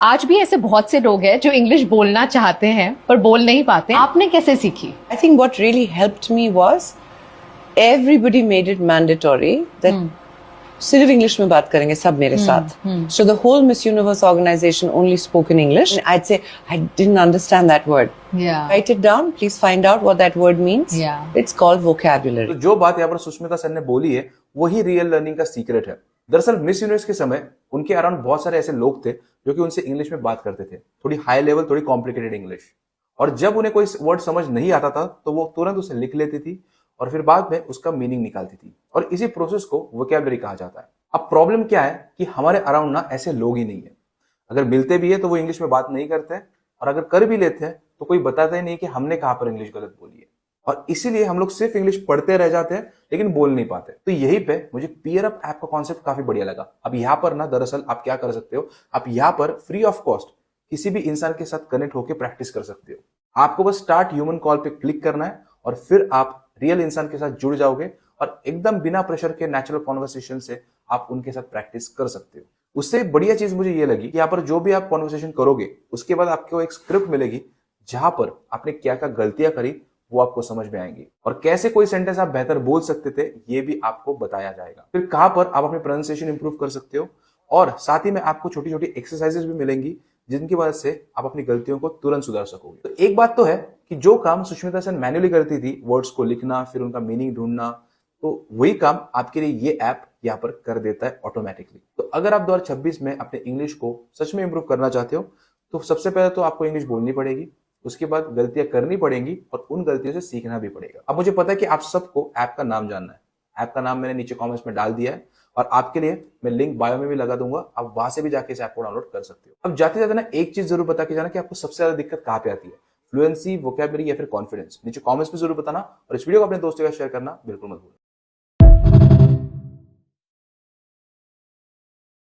आज भी ऐसे बहुत से लोग हैं जो इंग्लिश बोलना चाहते हैं पर बोल नहीं पाते। आपने कैसे सीखी? I think what really helped me was everybody made it mandatory that सिर्फ इंग्लिश में बात करेंगे सब मेरे साथ. So the whole Miss Universe organization only spoke in English. And I'd say I didn't understand that word. Yeah. Write it down. Please find out what that word means. Yeah. It's called vocabulary. तो जो बात यहाँ पर Sushmita sir ने बोली है वही real learning का सीक्रेट है. दरअसल मिस यूनिवर्स के समय उनके अराउंड बहुत सारे ऐसे लोग थे जो कि उनसे इंग्लिश में बात करते थे, थोड़ी हाई लेवल, थोड़ी कॉम्प्लिकेटेड इंग्लिश. और जब उन्हें कोई वर्ड समझ नहीं आता था तो वो तुरंत उसे लिख लेती थी और फिर बाद में उसका मीनिंग निकालती थी. और इसी प्रोसेस को वोकैबुलरी कहा जाता है. अब प्रॉब्लम क्या है कि हमारे अराउंड ना ऐसे लोग ही नहीं है. अगर मिलते भी है तो वो इंग्लिश में बात नहीं करते हैं, और अगर कर भी लेते हैं तो कोई बताता ही नहीं कि हमने कहां पर इंग्लिश गलत बोली है. और इसीलिए हम लोग सिर्फ इंग्लिश पढ़ते रह जाते हैं लेकिन बोल नहीं पाते. तो यहीं पे मुझे पीयर अप ऐप का कॉन्सेप्ट काफी बढ़िया लगा. अब यहाँ पर ना दरअसल आप क्या कर सकते हो, आप यहाँ पर फ्री ऑफ कॉस्ट किसी भी इंसान के साथ कनेक्ट होकर प्रैक्टिस कर सकते हो. आपको बस स्टार्ट ह्यूमन कॉल पे क्लिक करना है और फिर आप रियल इंसान के साथ जुड़ जाओगे और एकदम बिना प्रेशर के नेचुरल कॉन्वर्सेशन से आप उनके साथ प्रैक्टिस कर सकते हो. उससे बढ़िया चीज मुझे ये लगी कि यहाँ पर जो भी आप कॉन्वर्सेशन करोगे उसके बाद आपको एक स्क्रिप्ट मिलेगी जहां पर आपने क्या क्या गलतियां करी वो आपको समझ में आएंगी, और कैसे कोई सेंटेंस आप बेहतर बोल सकते थे ये भी आपको बताया जाएगा. फिर कहां पर आप अपनी प्रोनाउंसिएशन इंप्रूव कर सकते हो, और साथ ही में आपको छोटी छोटी एक्सरसाइजेस भी मिलेंगी जिनकी वजह से आप अपनी गलतियों को तुरंत सुधार सकोगे. तो एक बात तो है कि जो काम सुष्मिता सेन मैन्युअली करती थी, वर्ड्स को लिखना, फिर उनका मीनिंग ढूंढना, तो वही काम आपके लिए ये ऐप यहाँ पर कर देता है ऑटोमेटिकली. तो अगर आप 2026 में अपने इंग्लिश को सच में इंप्रूव करना चाहते हो तो सबसे पहले तो आपको इंग्लिश बोलनी पड़ेगी, उसके बाद गलतियां करनी पड़ेंगी और उन गलतियों से सीखना भी पड़ेगा. अब मुझे पता है कि आप सबको ऐप का नाम जानना है. ऐप का नाम मैंने नीचे कमेंट्स में डाल दिया है और आपके लिए मैं लिंक बायो में भी लगा दूंगा, आप वहां से भी जाके इस ऐप को डाउनलोड कर सकते हो. अब जाते जाते ना एक चीज जरूर बता के जाना कि आपको सबसे ज्यादा दिक्कत कहां पे आती है, फ्लुएंसी, वोकैबुलरी या फिर कॉन्फिडेंस. नीचे कमेंट्स में जरूर बताना और इस वीडियो को अपने दोस्तों के साथ शेयर करना बिल्कुल मत भूलना.